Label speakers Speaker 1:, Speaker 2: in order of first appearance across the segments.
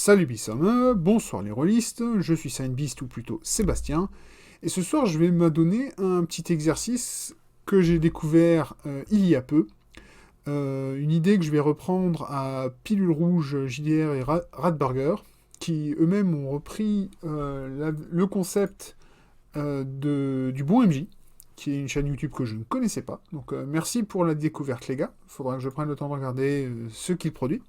Speaker 1: Salut Bissom, bonsoir les rôlistes, je suis Signbeast ou plutôt Sébastien, et ce soir je vais m'adonner à un petit exercice que j'ai découvert il y a peu, une idée que je vais reprendre à Pilule Rouge, JDR et Radburger, qui eux-mêmes ont repris le concept du Bon MJ, qui est une chaîne YouTube que je ne connaissais pas, donc merci pour la découverte les gars, il faudra que je prenne le temps de regarder ce qu'il produit.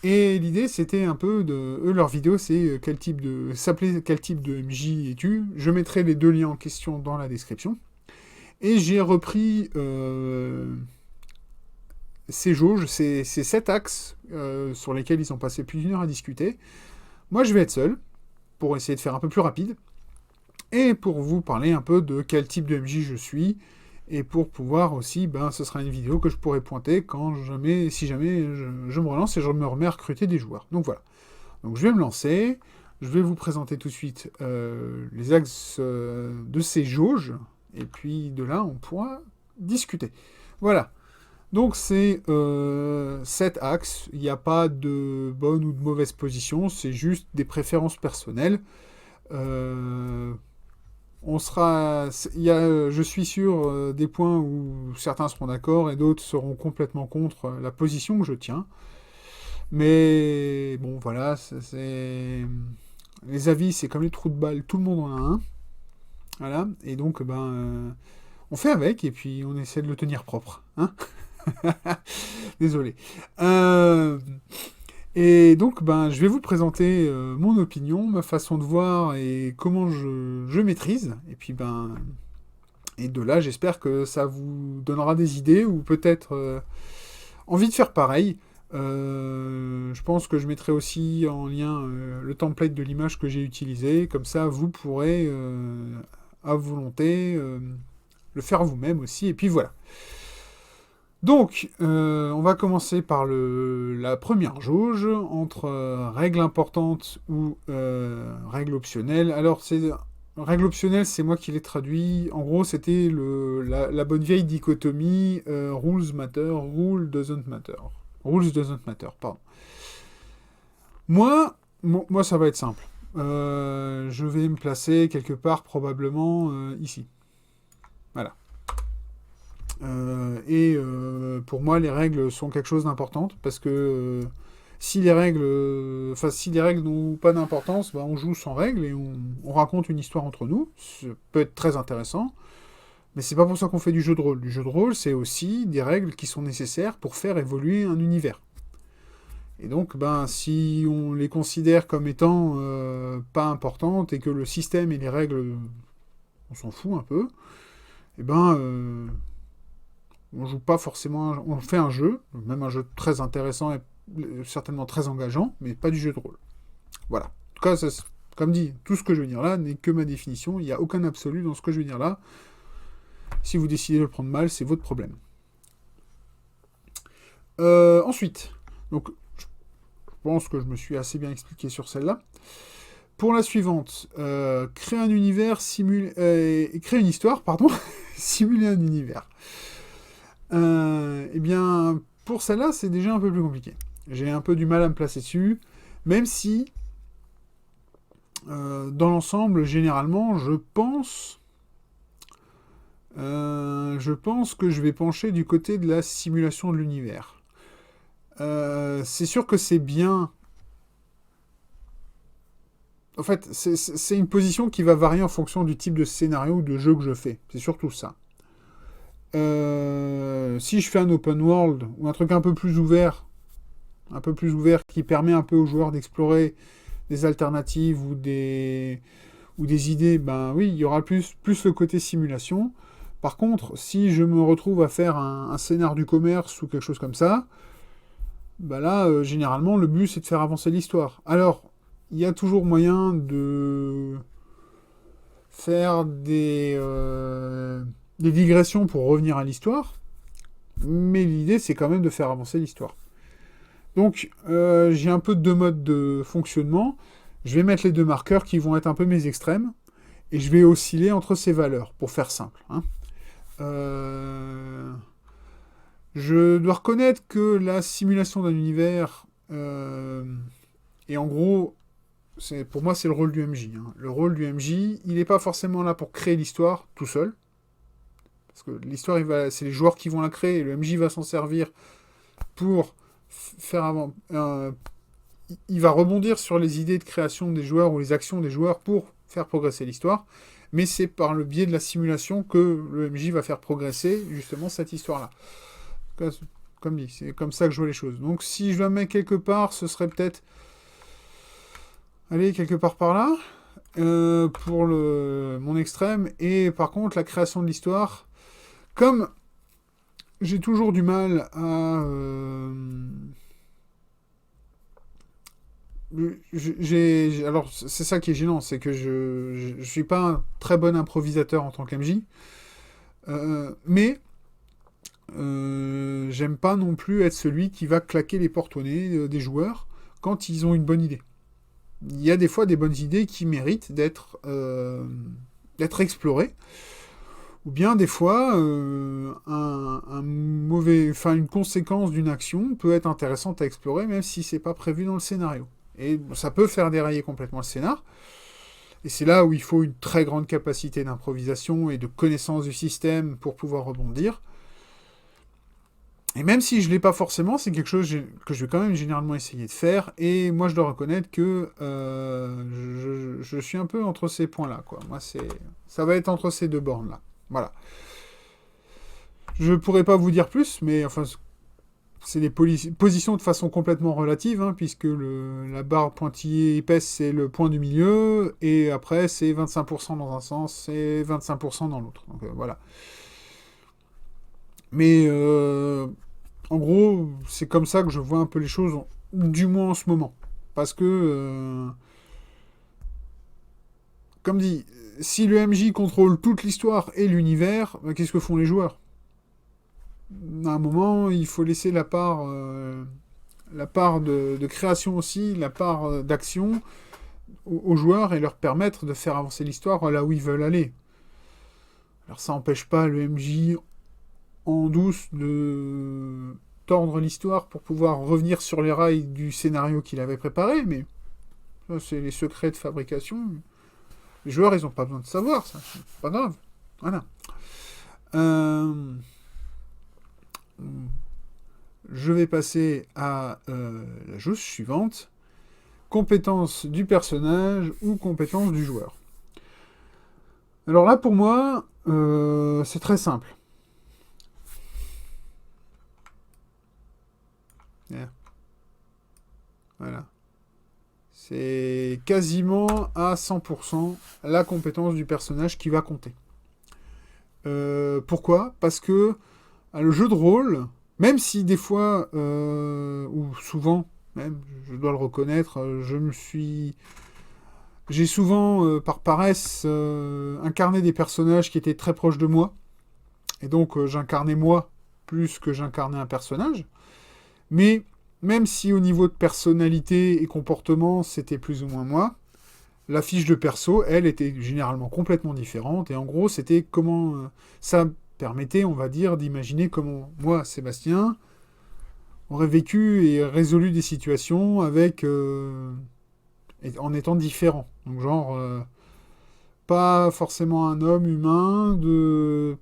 Speaker 1: Et l'idée, c'était un peu de... Eux, leur vidéo, c'est quel type de... s'appelait quel type de MJ es-tu. Je mettrai les deux liens en question dans la description. Et j'ai repris ces jauges, ces 7 axes sur lesquels ils ont passé plus d'une heure à discuter. Moi, je vais être seul, pour essayer de faire un peu plus rapide, et pour vous parler un peu de quel type de MJ je suis, et pour pouvoir aussi, ce sera une vidéo que je pourrai pointer si jamais je me relance et je me remets à recruter des joueurs. Donc voilà. Donc je vais me lancer, je vais vous présenter tout de suite les axes de ces jauges, et puis de là on pourra discuter. Voilà. Donc c'est 7 axes, il n'y a pas de bonne ou de mauvaise position, c'est juste des préférences personnelles. Je suis sûr des points où certains seront d'accord et d'autres seront complètement contre la position que je tiens. Mais bon, voilà, les avis, c'est comme les trous de balle, tout le monde en a un. Voilà, et donc, on fait avec et puis on essaie de le tenir propre. Hein. Désolé. Euh, Et donc, je vais vous présenter mon opinion, ma façon de voir et comment je maîtrise. Et puis, et de là, j'espère que ça vous donnera des idées ou peut-être envie de faire pareil. Je pense que je mettrai aussi en lien le template de l'image que j'ai utilisé. Comme ça, vous pourrez, à volonté, le faire vous-même aussi. Et puis voilà. Donc, on va commencer par la première jauge, entre règles importantes ou règles optionnelles. Alors, règles optionnelles, c'est moi qui l'ai traduit. En gros, c'était la bonne vieille dichotomie rules matter, rules doesn't matter. Rules doesn't matter, pardon. Moi, ça va être simple. Je vais me placer quelque part, probablement ici. Voilà. Pour moi, les règles sont quelque chose d'important parce que si les règles n'ont pas d'importance, on joue sans règles et on raconte une histoire entre nous. Ça peut être très intéressant, mais c'est pas pour ça qu'on fait du jeu de rôle. Du jeu de rôle, c'est aussi des règles qui sont nécessaires pour faire évoluer un univers. Et donc, si on les considère comme étant pas importantes et que le système et les règles, on s'en fout un peu, et on joue pas forcément... On fait un jeu, même un jeu très intéressant et certainement très engageant, mais pas du jeu de rôle. Voilà. En tout cas, comme dit, tout ce que je veux dire là n'est que ma définition. Il n'y a aucun absolu dans ce que je veux dire là. Si vous décidez de le prendre mal, c'est votre problème. Ensuite, donc, je pense que je me suis assez bien expliqué sur celle-là. Pour la suivante, créer un univers, créer une histoire, pardon, simuler un univers. Pour celle-là, c'est déjà un peu plus compliqué. J'ai un peu du mal à me placer dessus, même si, dans l'ensemble, généralement, je pense que je vais pencher du côté de la simulation de l'univers. C'est sûr que c'est bien... En fait, c'est une position qui va varier en fonction du type de scénario ou de jeu que je fais. C'est surtout ça. Si je fais un open world ou un truc un peu plus ouvert qui permet un peu aux joueurs d'explorer des alternatives ou des idées, oui, il y aura plus le côté simulation. Par contre, si je me retrouve à faire un scénar du commerce ou quelque chose comme ça, là, généralement, le but c'est de faire avancer l'histoire. Alors, il y a toujours moyen de faire des digressions pour revenir à l'histoire, mais l'idée c'est quand même de faire avancer l'histoire. Donc j'ai un peu deux modes de fonctionnement. Je vais mettre les deux marqueurs qui vont être un peu mes extrêmes, et je vais osciller entre ces valeurs, pour faire simple. Hein. Je dois reconnaître que la simulation d'un univers Et en gros, pour moi, c'est le rôle du MJ. Hein. Le rôle du MJ, il n'est pas forcément là pour créer l'histoire tout seul. Parce que l'histoire, c'est les joueurs qui vont la créer. Et le MJ va s'en servir pour faire avant. Il va rebondir sur les idées de création des joueurs ou les actions des joueurs pour faire progresser l'histoire. Mais c'est par le biais de la simulation que le MJ va faire progresser justement cette histoire-là. Comme dit, c'est comme ça que je vois les choses. Donc si je la mets quelque part, ce serait peut-être... Allez, quelque part par là, pour mon extrême. Et par contre, la création de l'histoire, comme j'ai toujours du mal à... alors, c'est ça qui est gênant, c'est que je suis pas un très bon improvisateur en tant qu'MJ, mais j'aime pas non plus être celui qui va claquer les portes au nez des joueurs quand ils ont une bonne idée. Il y a des fois des bonnes idées qui méritent d'être explorées, ou bien des fois une conséquence d'une action peut être intéressante à explorer même si c'est pas prévu dans le scénario. Et ça peut faire dérailler complètement le scénar. Et c'est là où il faut une très grande capacité d'improvisation et de connaissance du système pour pouvoir rebondir. Et même si je ne l'ai pas forcément, c'est quelque chose que je vais quand même généralement essayer de faire. Et moi, je dois reconnaître que je suis un peu entre ces points-là, quoi. Moi, ça va être entre ces deux bornes-là. Voilà. Je pourrais pas vous dire plus, mais enfin, c'est des positions de façon complètement relative, hein, puisque la barre pointillée épaisse, c'est le point du milieu, et après, c'est 25% dans un sens et 25% dans l'autre. Donc voilà. Mais en gros, c'est comme ça que je vois un peu les choses, du moins en ce moment. Parce que, comme dit, si le MJ contrôle toute l'histoire et l'univers, ben, qu'est-ce que font les joueurs? À un moment, il faut laisser la part de création aussi, la part d'action aux joueurs et leur permettre de faire avancer l'histoire là où ils veulent aller. Alors ça n'empêche pas le MJ en douce de tordre l'histoire pour pouvoir revenir sur les rails du scénario qu'il avait préparé, mais ça, c'est les secrets de fabrication. Les joueurs, ils n'ont pas besoin de savoir, ça. C'est pas grave. Voilà. Je vais passer à la chose suivante. Compétence du personnage ou compétence du joueur. Alors là, pour moi, c'est très simple. Voilà. C'est quasiment à 100% la compétence du personnage qui va compter. Pourquoi? Parce que le jeu de rôle, même si des fois, ou souvent, même, je dois le reconnaître, j'ai souvent, par paresse, incarné des personnages qui étaient très proches de moi. Et donc, j'incarnais moi plus que j'incarnais un personnage. Mais même si au niveau de personnalité et comportement, c'était plus ou moins moi, la fiche de perso, elle, était généralement complètement différente. Et en gros, c'était comment... ça permettait, on va dire, d'imaginer comment moi, Sébastien, aurait vécu et résolu des situations avec... en étant différent. Donc genre... pas forcément un homme humain de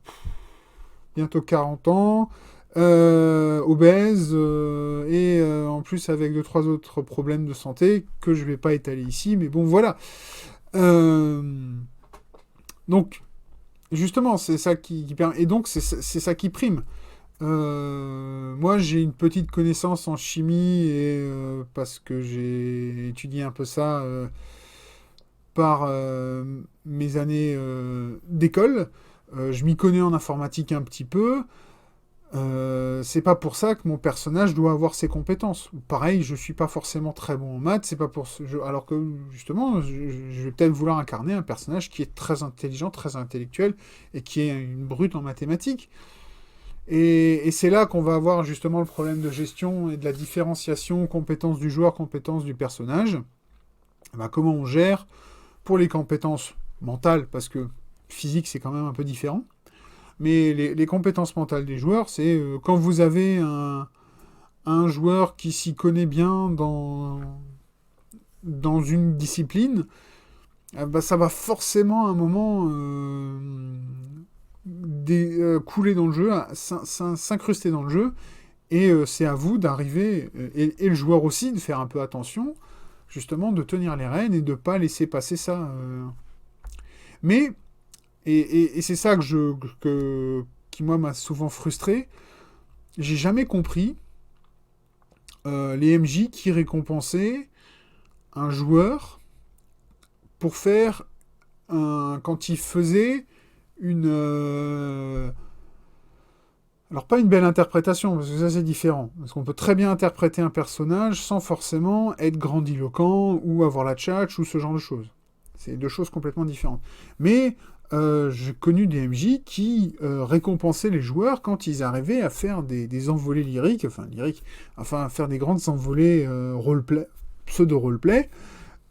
Speaker 1: bientôt 40 ans, obèse, et en plus avec 2-3 autres problèmes de santé que je vais pas étaler ici, mais bon voilà. Donc, justement, c'est ça qui permet, et donc c'est ça qui prime. Moi, j'ai une petite connaissance en chimie, et parce que j'ai étudié un peu ça par mes années d'école. Je m'y connais en informatique un petit peu. C'est pas pour ça que mon personnage doit avoir ses compétences. Pareil, je suis pas forcément très bon en maths, c'est pas pour alors que justement, je vais peut-être vouloir incarner un personnage qui est très intelligent, très intellectuel et qui est une brute en mathématiques. Et c'est là qu'on va avoir justement le problème de gestion et de la différenciation compétences du joueur, compétences du personnage. Ben, comment on gère pour les compétences mentales, parce que physique c'est quand même un peu différent. Mais les compétences mentales des joueurs, c'est quand vous avez un joueur qui s'y connaît bien dans une discipline, bah, ça va forcément à un moment couler dans le jeu, s'incruster dans le jeu, et c'est à vous d'arriver, et le joueur aussi, de faire un peu attention, justement, de tenir les rênes et de ne pas laisser passer ça. Mais, et c'est ça qui, moi, m'a souvent frustré, j'ai jamais compris les MJ qui récompensaient un joueur pour faire quand il faisait une... alors pas une belle interprétation, parce que ça c'est différent. Parce qu'on peut très bien interpréter un personnage sans forcément être grandiloquent ou avoir la tchatche ou ce genre de choses. C'est deux choses complètement différentes. Mais j'ai connu des MJ qui récompensaient les joueurs quand ils arrivaient à faire des envolées lyriques, enfin à faire des grandes envolées roleplay, pseudo-roleplay,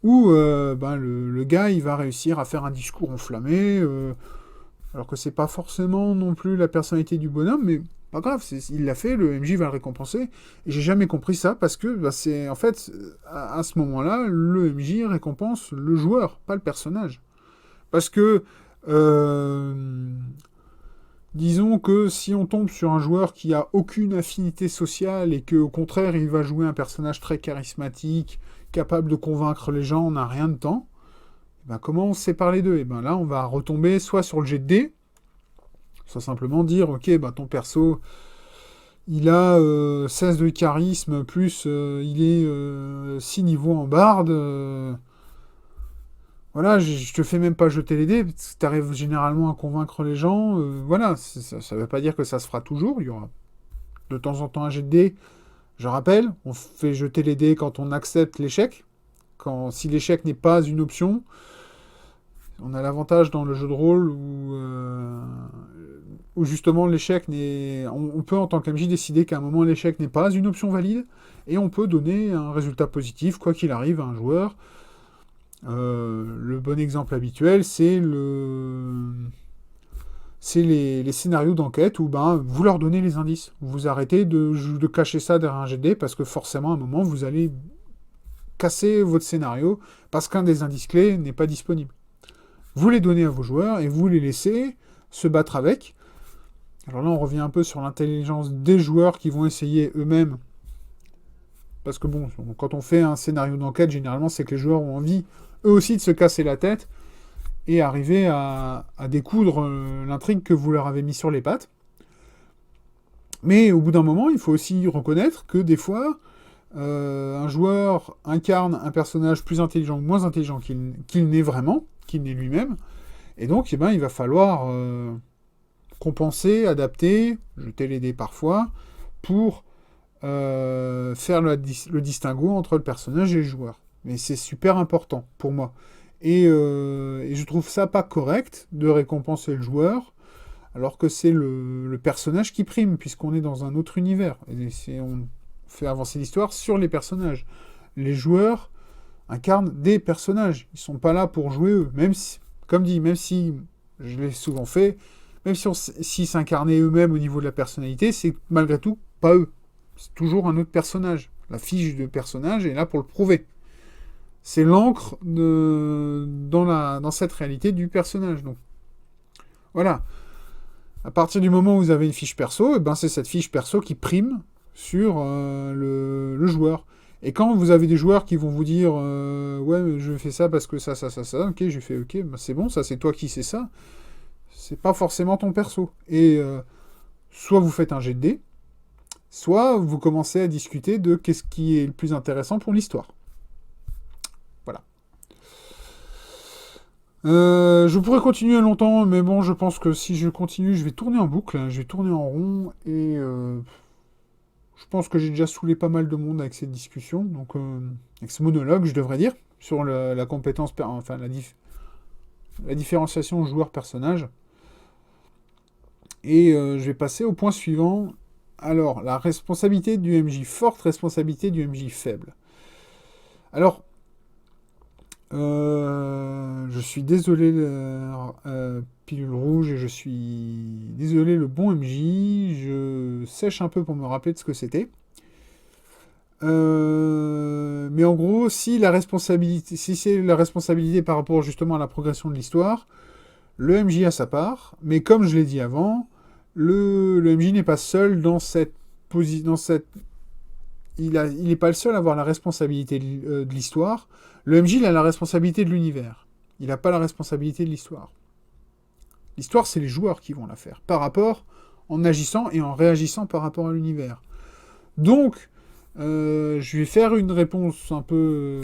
Speaker 1: où ben, le gars il va réussir à faire un discours enflammé, alors que c'est pas forcément non plus la personnalité du bonhomme, mais pas grave, il l'a fait, le MJ va le récompenser. Et j'ai jamais compris ça parce que bah, c'est en fait à ce moment-là, le MJ récompense le joueur, pas le personnage. Parce que disons que si on tombe sur un joueur qui a aucune affinité sociale et que au contraire il va jouer un personnage très charismatique, capable de convaincre les gens, on n'a rien de temps. Ben, comment on sépare les deux? Et ben là, on va retomber soit sur le jet de dés, soit simplement dire, ok, ben, ton perso, il a 16 de charisme, plus il est 6 niveaux en barde. Voilà, je te fais même pas jeter les dés, parce que tu arrives généralement à convaincre les gens. Voilà, ça ne veut pas dire que ça se fera toujours. Il y aura de temps en temps un jet de dés. Je rappelle, on fait jeter les dés quand on accepte l'échec. Si l'échec n'est pas une option, on a l'avantage dans le jeu de rôle où justement l'échec n'est... On peut en tant qu'MJ décider qu'à un moment l'échec n'est pas une option valide, et on peut donner un résultat positif, quoi qu'il arrive, à un joueur. Le bon exemple habituel, c'est les scénarios d'enquête où ben, vous leur donnez les indices. Vous arrêtez de cacher ça derrière un GD parce que forcément, à un moment, vous allez casser votre scénario parce qu'un des indices clés n'est pas disponible. Vous les donnez à vos joueurs et vous les laissez se battre avec. Alors là, on revient un peu sur l'intelligence des joueurs qui vont essayer eux-mêmes. Parce que bon, quand on fait un scénario d'enquête, généralement, c'est que les joueurs ont envie, eux aussi, de se casser la tête et arriver à découdre l'intrigue que vous leur avez mis sur les pattes. Mais au bout d'un moment, il faut aussi reconnaître que des fois, un joueur incarne un personnage plus intelligent ou moins intelligent qu'il n'est vraiment, qu'il n'est lui-même. Et donc, eh ben, il va falloir compenser, adapter, jeter les dés parfois, pour faire le distinguo entre le personnage et le joueur. Mais c'est super important pour moi. Et je trouve ça pas correct de récompenser le joueur alors que c'est le personnage qui prime, puisqu'on est dans un autre univers. Et on fait avancer l'histoire sur les personnages. Les joueurs incarnent des personnages. Ils sont pas là pour jouer eux. Même si, comme dit, même si, je l'ai souvent fait, même s'ils s'incarnaient eux-mêmes au niveau de la personnalité, c'est malgré tout pas eux. C'est toujours un autre personnage. La fiche de personnage est là pour le prouver. C'est l'encre dans cette réalité du personnage. Donc, voilà. À partir du moment où vous avez une fiche perso, ben c'est cette fiche perso qui prime sur le joueur. Et quand vous avez des joueurs qui vont vous dire ouais, je fais ça parce que ça, ok, j'ai fait ok, ben c'est bon, ça c'est toi qui sais ça. C'est pas forcément ton perso. Et soit vous faites un jet de dés, soit vous commencez à discuter de qu'est-ce qui est le plus intéressant pour l'histoire. Voilà. Je pourrais continuer longtemps, mais bon, je pense que si je continue, je vais tourner en boucle, hein, je vais tourner en rond, et je pense que j'ai déjà saoulé pas mal de monde avec cette discussion, donc avec ce monologue, je devrais dire, sur la compétence, enfin la différenciation joueur-personnage. Et je vais passer au point suivant. Alors, la responsabilité du MJ, forte responsabilité du MJ faible. Alors, je suis désolé, pilule rouge, et je suis désolé, le bon MJ. Je sèche un peu pour me rappeler de ce que c'était. Mais en gros, si c'est la responsabilité par rapport justement à la progression de l'histoire, le MJ a sa part, mais comme je l'ai dit avant, le MJ n'est pas seul dans cette position. Il n'est pas le seul à avoir la responsabilité de l'histoire. Le MJ, il a la responsabilité de l'univers. Il n'a pas la responsabilité de l'histoire. L'histoire, c'est les joueurs qui vont la faire, en agissant et en réagissant par rapport à l'univers. Donc, je vais faire une réponse un peu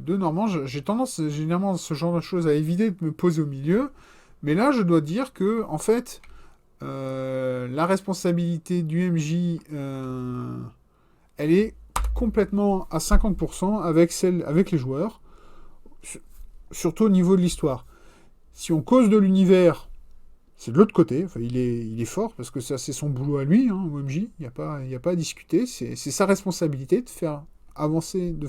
Speaker 1: de Normand. J'ai tendance, généralement, ce genre de choses à éviter de me poser au milieu. Mais là, je dois dire que, en fait, la responsabilité du MJ, elle est complètement à 50% avec les joueurs, surtout au niveau de l'histoire. Si on cause de l'univers, c'est de l'autre côté. Enfin, il est fort, parce que ça, c'est son boulot à lui, hein, au MJ. Il n'y a pas à discuter. C'est sa responsabilité de faire avancer, de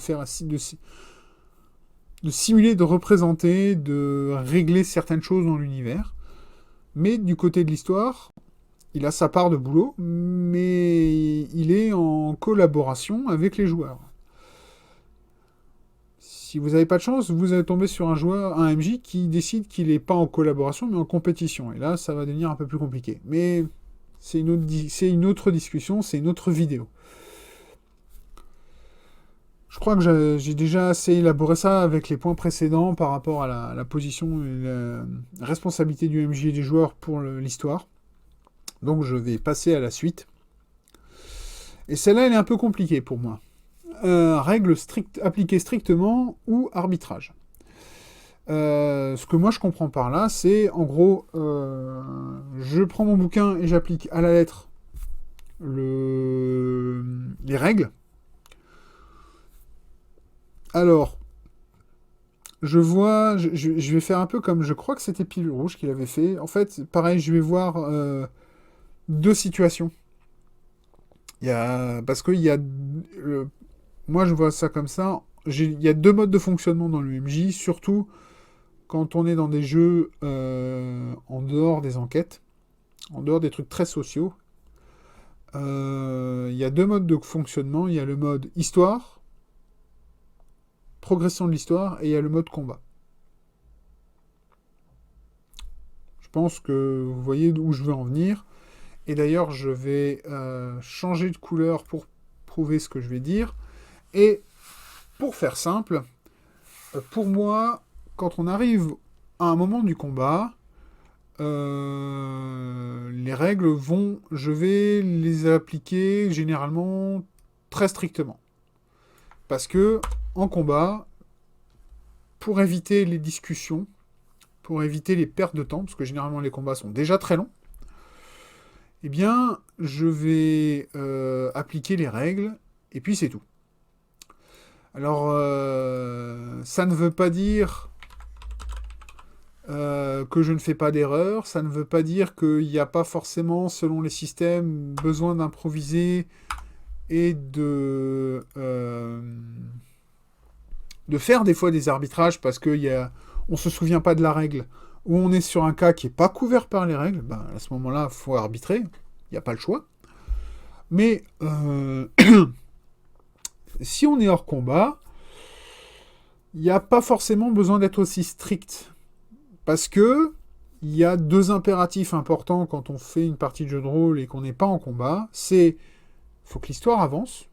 Speaker 1: simuler, de représenter, de régler certaines choses dans l'univers. Mais du côté de l'histoire, il a sa part de boulot, mais il est en collaboration avec les joueurs. Si vous n'avez pas de chance, vous allez tomber sur un MJ qui décide qu'il n'est pas en collaboration, mais en compétition. Et là, ça va devenir un peu plus compliqué. Mais c'est une autre discussion, c'est une autre vidéo. Je crois que j'ai déjà assez élaboré ça avec les points précédents par rapport à la position et la responsabilité du MJ et des joueurs pour l'histoire. Donc je vais passer à la suite. Et celle-là, elle est un peu compliquée pour moi. Règles appliquées strictement ou arbitrage. Ce que moi je comprends par là, c'est en gros, je prends mon bouquin et j'applique à la lettre les règles. Alors, je vais faire un peu comme, je crois que c'était Pilule Rouge qui l'avait fait. En fait, pareil, je vais voir deux situations. Parce qu'il y a moi, je vois ça comme ça. Il y a deux modes de fonctionnement dans le MJ, surtout quand on est dans des jeux en dehors des enquêtes, en dehors des trucs très sociaux. Il y a deux modes de fonctionnement. Il y a le mode histoire, progression de l'histoire, et il y a le mode combat. Je pense que vous voyez où je veux en venir. Et d'ailleurs, je vais changer de couleur pour prouver ce que je vais dire. Et pour faire simple, pour moi, quand on arrive à un moment du combat, les règles je vais les appliquer généralement très strictement. Parce que, en combat, pour éviter les discussions, pour éviter les pertes de temps, parce que généralement les combats sont déjà très longs, eh bien, je vais appliquer les règles, et puis c'est tout. Alors, ça ne veut pas dire que je ne fais pas d'erreur, ça ne veut pas dire qu'il n'y a pas forcément, selon les systèmes, besoin d'improviser et de faire des fois des arbitrages parce qu'on ne se souvient pas de la règle, ou on est sur un cas qui n'est pas couvert par les règles, ben, à ce moment-là, il faut arbitrer, il n'y a pas le choix. Mais si on est hors combat, il n'y a pas forcément besoin d'être aussi strict. Parce que il y a deux impératifs importants quand on fait une partie de jeu de rôle et qu'on n'est pas en combat. C'est, faut que l'histoire avance.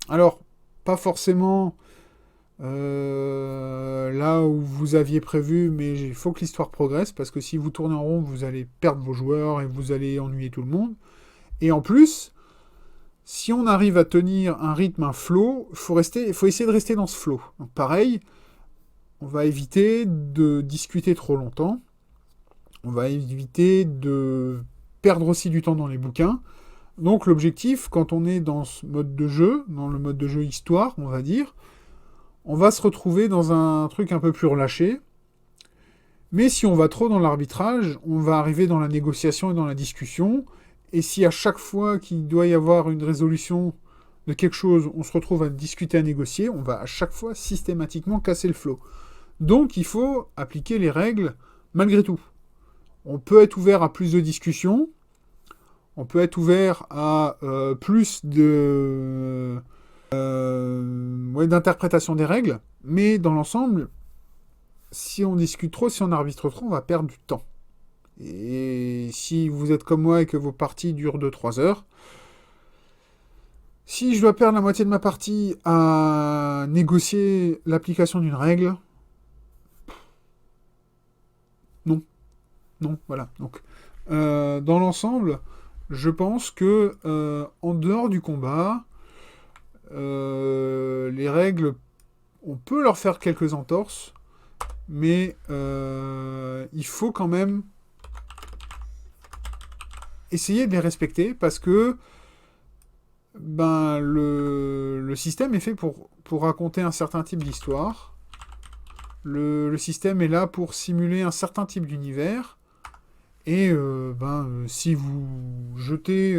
Speaker 1: Alors, pas forcément là où vous aviez prévu, mais il faut que l'histoire progresse, parce que si vous tournez en rond, vous allez perdre vos joueurs et vous allez ennuyer tout le monde. Et en plus, si on arrive à tenir un rythme, un flow, il faut essayer de rester dans ce flow. Donc pareil, on va éviter de discuter trop longtemps. On va éviter de perdre aussi du temps dans les bouquins. Donc l'objectif, quand on est dans ce mode de jeu, dans le mode de jeu histoire, on va dire, on va se retrouver dans un truc un peu plus relâché. Mais si on va trop dans l'arbitrage, on va arriver dans la négociation et dans la discussion. Et si à chaque fois qu'il doit y avoir une résolution de quelque chose, on se retrouve à discuter, à négocier, on va à chaque fois systématiquement casser le flow. Donc il faut appliquer les règles malgré tout. On peut être ouvert à plus de discussions, On peut être ouvert à plus ouais, d'interprétation des règles, mais dans l'ensemble, si on discute trop, si on arbitre trop, on va perdre du temps. Et si vous êtes comme moi et que vos parties durent 2-3 heures, si je dois perdre la moitié de ma partie à négocier l'application d'une règle, non, non, voilà. Donc, dans l'ensemble, je pense que en dehors du combat, les règles, on peut leur faire quelques entorses, mais il faut quand même essayer de les respecter parce que ben, le système est fait pour raconter un certain type d'histoire. Le système est là pour simuler un certain type d'univers. Et si vous jetez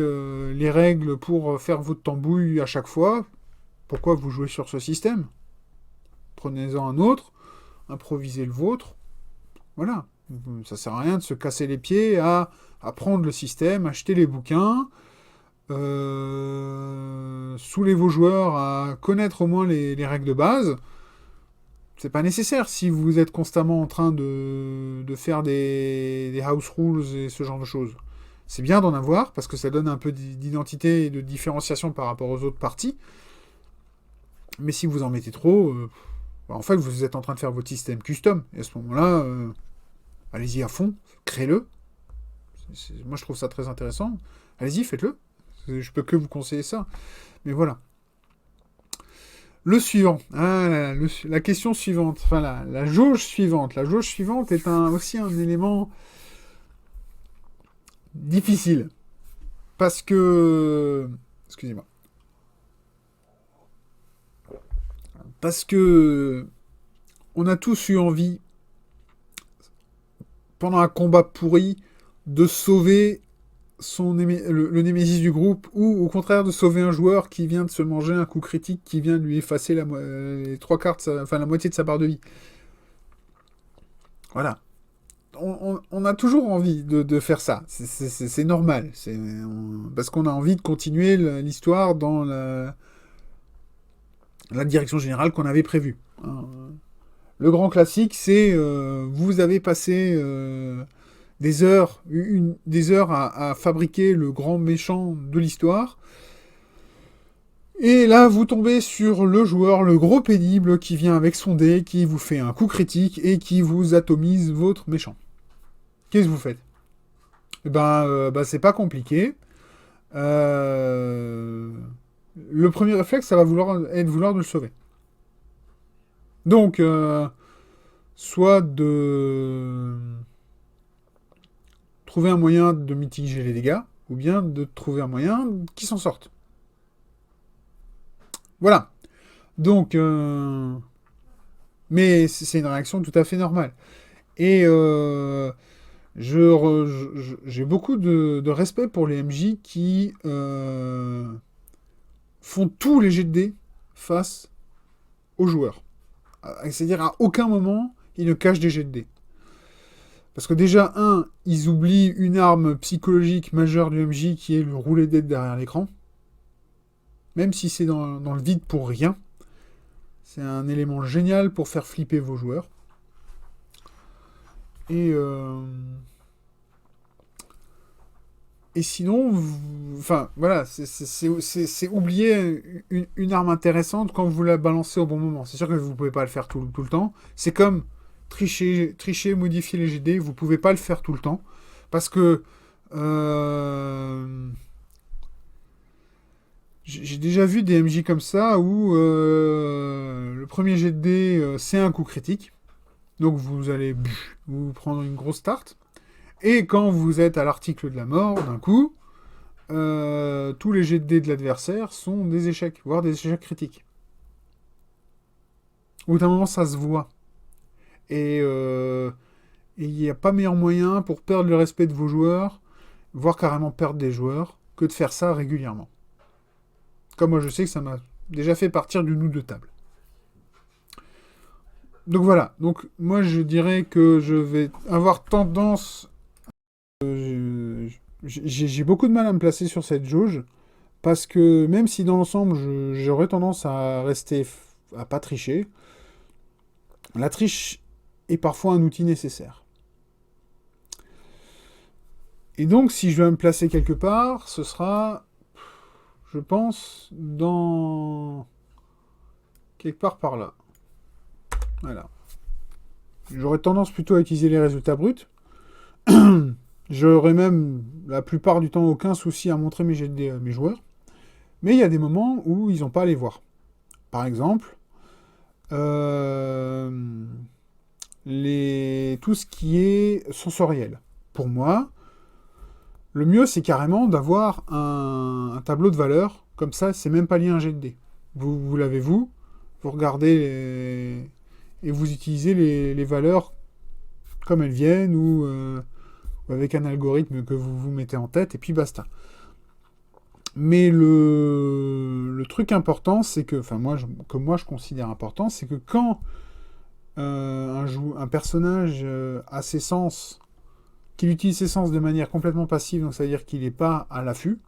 Speaker 1: les règles pour faire votre tambouille à chaque fois, pourquoi vous jouez sur ce système? Prenez-en un autre, improvisez le vôtre. Voilà. Ça sert à rien de se casser les pieds à apprendre le système, acheter les bouquins, saouler vos joueurs à connaître au moins les règles de base. C'est pas nécessaire si vous êtes constamment en train de faire des house rules et ce genre de choses. C'est bien d'en avoir parce que ça donne un peu d'identité et de différenciation par rapport aux autres parties. Mais si vous en mettez trop, en fait, vous êtes en train de faire votre système custom. Et à ce moment-là, allez-y à fond, créez-le. Moi, je trouve ça très intéressant. Allez-y, faites-le. Je peux que vous conseiller ça. Mais voilà. Le suivant. Ah, la question suivante. Enfin, la jauge suivante. La jauge suivante est aussi un élément difficile. Parce que... Excusez-moi. Parce que... On a tous eu envie, pendant un combat pourri, de sauver le némésis du groupe, ou au contraire de sauver un joueur qui vient de se manger un coup critique, qui vient de lui effacer les trois quarts, enfin la moitié de sa barre de vie. Voilà. On a toujours envie de faire ça. C'est normal. Parce qu'on a envie de continuer l'histoire dans la direction générale qu'on avait prévue. Hein. Le grand classique, c'est vous avez passé des heures, des heures à fabriquer le grand méchant de l'histoire. Et là, vous tombez sur le joueur, le gros pénible, qui vient avec son dé, qui vous fait un coup critique et qui vous atomise votre méchant. Qu'est-ce que vous faites? C'est pas compliqué. Le premier réflexe, ça va être vouloir de le sauver. Donc, soit de trouver un moyen de mitiger les dégâts, ou bien de trouver un moyen qui s'en sorte. Voilà. Donc, mais c'est une réaction tout à fait normale. Et j'ai beaucoup de respect pour les MJ qui font tous les jets de dés face aux joueurs. C'est-à-dire, à aucun moment, ils ne cachent des jets de dés. Parce que déjà, ils oublient une arme psychologique majeure du MJ qui est le roulet de dés derrière l'écran. Même si c'est dans le vide pour rien. C'est un élément génial pour faire flipper vos joueurs. Et sinon, enfin, voilà, c'est oublier une arme intéressante quand vous la balancez au bon moment. C'est sûr que vous ne pouvez pas le faire tout le temps. C'est comme tricher, modifier les GD, vous ne pouvez pas le faire tout le temps. Parce que j'ai déjà vu des MJ comme ça où le premier jet de dés, c'est un coup critique. Donc vous allez vous prendre une grosse tarte. Et quand vous êtes à l'article de la mort, d'un coup, tous les jets de dés de l'adversaire sont des échecs, voire des échecs critiques. Au bout d'un moment, ça se voit. Et il n'y a pas meilleur moyen pour perdre le respect de vos joueurs, voire carrément perdre des joueurs, que de faire ça régulièrement. Comme moi, je sais que ça m'a déjà fait partir d'une ou deux tables. Donc voilà. Donc moi, je dirais que je vais avoir tendance... J'ai beaucoup de mal à me placer sur cette jauge, parce que même si dans l'ensemble, j'aurais tendance à rester, à pas tricher, la triche est parfois un outil nécessaire. Et donc, si je dois me placer quelque part, ce sera, je pense, dans... quelque part par là. Voilà. J'aurais tendance plutôt à utiliser les résultats bruts. J'aurais même, la plupart du temps, aucun souci à montrer mes jets de dés à mes joueurs. Mais il y a des moments où ils n'ont pas à les voir. Par exemple, tout ce qui est sensoriel. Pour moi, le mieux, c'est carrément d'avoir un tableau de valeurs. Comme ça, c'est même pas lié à un jet de dés. Vous l'avez, vous regardez et vous utilisez les valeurs comme elles viennent ou avec un algorithme que vous vous mettez en tête, et puis basta. Mais le truc important, c'est que, enfin moi, je considère important, c'est que quand un personnage a ses sens, qu'il utilise ses sens de manière complètement passive, donc c'est-à-dire qu'il n'est pas à l'affût,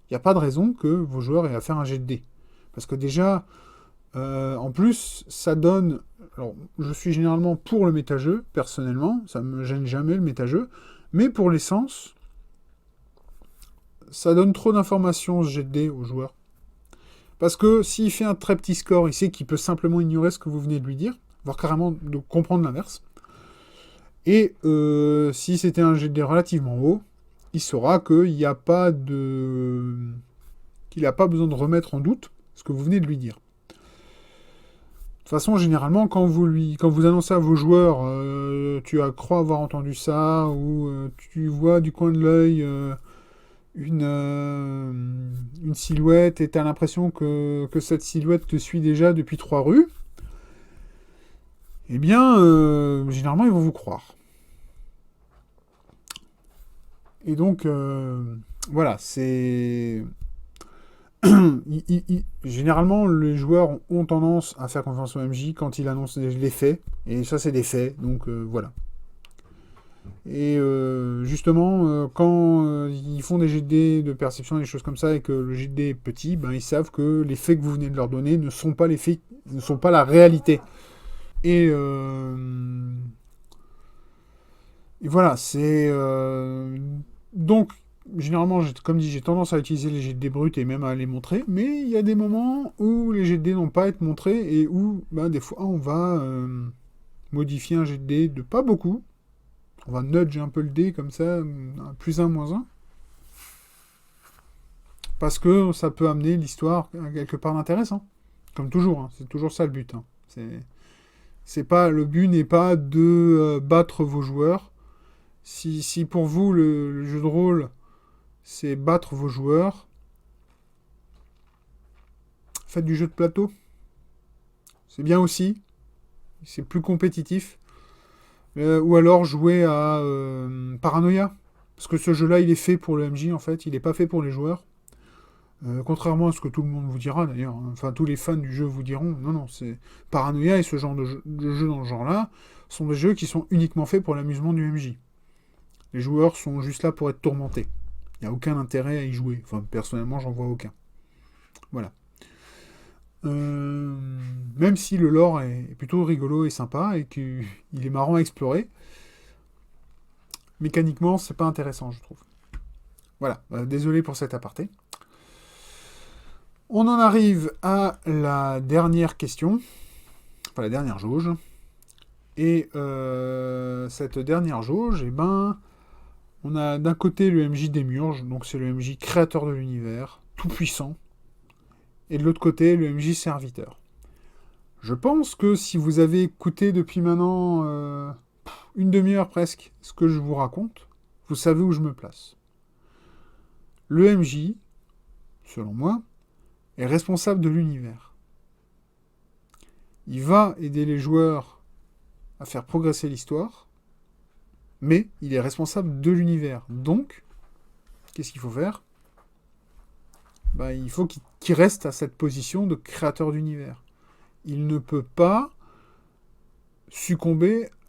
Speaker 1: il n'y a pas de raison que vos joueurs aient à faire un jet de dés. Parce que déjà, en plus, ça donne... Alors, je suis généralement pour le méta-jeu, personnellement, ça me gêne jamais le méta-jeu, mais pour les sens, ça donne trop d'informations, ce jet de dés, aux joueurs. Parce que s'il fait un très petit score, il sait qu'il peut simplement ignorer ce que vous venez de lui dire, voire carrément de comprendre l'inverse. Et si c'était un jet de dés relativement haut, il saura qu'il n'y a pas de... qu'il n'a pas besoin de remettre en doute ce que vous venez de lui dire. De toute façon, généralement, quand vous annoncez à vos joueurs tu crois avoir entendu ça, ou tu vois du coin de l'œil une silhouette et tu as l'impression que cette silhouette te suit déjà depuis 3 rues, eh bien, généralement, ils vont vous croire. Et donc, voilà, c'est... Généralement, les joueurs ont tendance à faire confiance au MJ quand il annonce les faits, et ça, c'est des faits, donc voilà. Et justement, quand ils font des GD de perception, des choses comme ça, et que le GD est petit, ben, ils savent que les faits que vous venez de leur donner ne sont pas les faits, ne sont pas la réalité. Et voilà, c'est... donc, généralement, comme dit, j'ai tendance à utiliser les GD bruts et même à les montrer, mais il y a des moments où les GD n'ont pas à être montrés, et où, ben, des fois, on va modifier un GD de pas beaucoup. On va nudge un peu le dé comme ça, plus un, moins un. Parce que ça peut amener l'histoire à quelque part d'intéressant. Comme toujours, hein. C'est toujours ça le but. Hein. Le but n'est pas de battre vos joueurs. Si pour vous le jeu de rôle c'est battre vos joueurs, faites du jeu de plateau. C'est bien aussi. C'est plus compétitif. Ou alors jouer à Paranoia. Parce que ce jeu-là, il est fait pour le MJ, en fait. Il n'est pas fait pour les joueurs. Contrairement à ce que tout le monde vous dira, d'ailleurs. Hein. Enfin, tous les fans du jeu vous diront. Non, c'est... Paranoia et ce genre de jeux dans ce genre-là sont des jeux qui sont uniquement faits pour l'amusement du MJ. Les joueurs sont juste là pour être tourmentés. Il n'y a aucun intérêt à y jouer. Enfin, personnellement, j'en vois aucun. Voilà. Même si le lore est plutôt rigolo et sympa et qu'il est marrant à explorer, mécaniquement, c'est pas intéressant, je trouve. Voilà, désolé pour cet aparté. On en arrive à la dernière question, enfin la dernière jauge. Et cette dernière jauge, eh ben, on a d'un côté le MJ Démiurge, donc c'est le MJ créateur de l'univers, tout puissant, et de l'autre côté le MJ serviteur. Je pense que si vous avez écouté depuis maintenant une demi-heure presque ce que je vous raconte, vous savez où je me place. Le MJ, selon moi, est responsable de l'univers. Il va aider les joueurs à faire progresser l'histoire, mais il est responsable de l'univers. Donc, qu'est-ce qu'il faut faire ? Ben, il faut qu'il reste à cette position de créateur d'univers. Il ne peut pas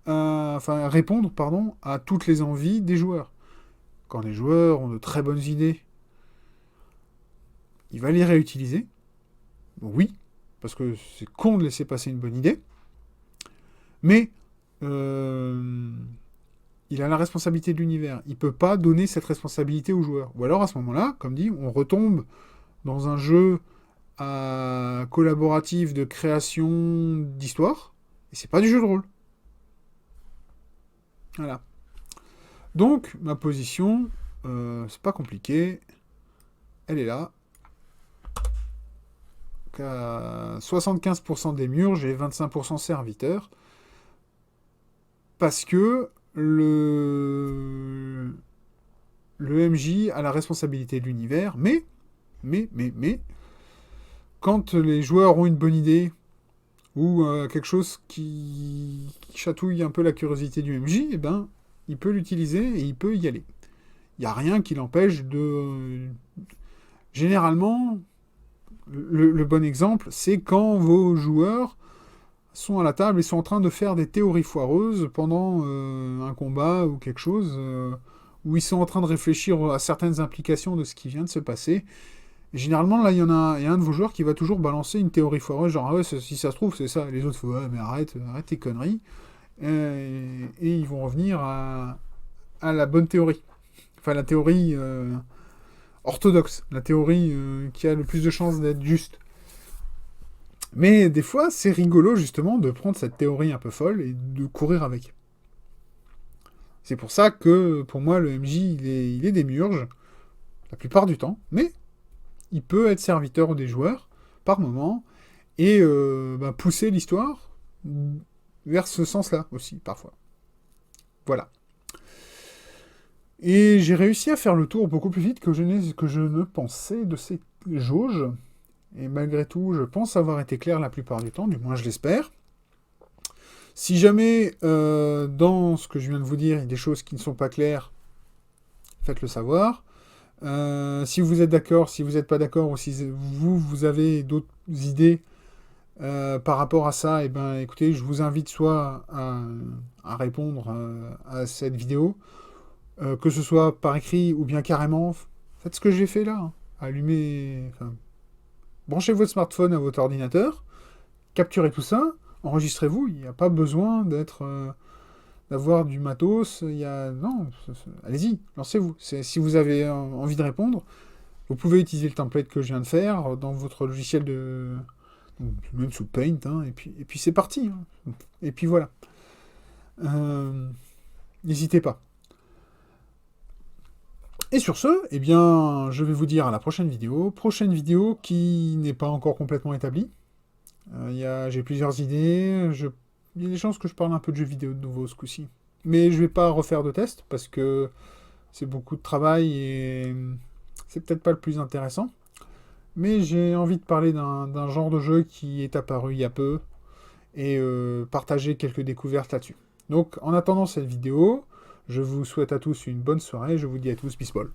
Speaker 1: répondre à toutes les envies des joueurs. quand les joueurs ont de très bonnes idées, il va les réutiliser. Oui, parce que c'est con de laisser passer une bonne idée. Mais il a la responsabilité de l'univers. Il ne peut pas donner cette responsabilité aux joueurs. Ou alors, à ce moment-là, comme dit, on retombe dans un jeu collaboratif de création d'histoire. Et c'est pas du jeu de rôle. Voilà. Donc, ma position, c'est pas compliqué. Elle est là. À 75% des murs, j'ai 25% serviteurs. Parce que le MJ a la responsabilité de l'univers, mais, quand les joueurs ont une bonne idée, ou quelque chose qui chatouille un peu la curiosité du MJ, eh ben, il peut l'utiliser et il peut y aller. Il n'y a rien qui l'empêche de... Généralement, le bon exemple, c'est quand vos joueurs sont à la table et sont en train de faire des théories foireuses pendant un combat ou quelque chose, où ils sont en train de réfléchir à certaines implications de ce qui vient de se passer. Et généralement, là, il y a un de vos joueurs qui va toujours balancer une théorie foireuse, genre, ah ouais, si ça se trouve, c'est ça. Et les autres font, ouais, mais arrête tes conneries. Et ils vont revenir à la bonne théorie. Enfin, la théorie orthodoxe, la théorie qui a le plus de chances d'être juste. Mais des fois, c'est rigolo, justement, de prendre cette théorie un peu folle et de courir avec. C'est pour ça que, pour moi, le MJ, il est démiurge, la plupart du temps, mais il peut être serviteur des joueurs, par moment, et pousser l'histoire vers ce sens-là, aussi, parfois. Voilà. Et j'ai réussi à faire le tour beaucoup plus vite que je ne pensais de ces jauges. Et malgré tout, je pense avoir été clair la plupart du temps, du moins je l'espère. Si jamais, dans ce que je viens de vous dire, il y a des choses qui ne sont pas claires, faites-le savoir. Si vous êtes d'accord, si vous n'êtes pas d'accord, ou si vous avez d'autres idées par rapport à ça, eh ben, écoutez, je vous invite soit à répondre à cette vidéo, que ce soit par écrit ou bien carrément, faites ce que j'ai fait là. Hein. Allumez... Branchez votre smartphone à votre ordinateur, capturez tout ça, enregistrez-vous, il n'y a pas besoin d'avoir du matos, non, allez-y, lancez-vous. Si vous avez envie de répondre, vous pouvez utiliser le template que je viens de faire dans votre logiciel même sous Paint, hein, et puis c'est parti. Hein. Et puis voilà. N'hésitez pas. Et sur ce, eh bien, je vais vous dire à la prochaine vidéo. Prochaine vidéo qui n'est pas encore complètement établie. J'ai plusieurs idées. Il y a des chances que je parle un peu de jeux vidéo de nouveau ce coup-ci. Mais je vais pas refaire de test parce que c'est beaucoup de travail et c'est peut-être pas le plus intéressant. Mais j'ai envie de parler d'un genre de jeu qui est apparu il y a peu et partager quelques découvertes là-dessus. Donc, en attendant cette vidéo, je vous souhaite à tous une bonne soirée. Je vous dis à tous, peace ball.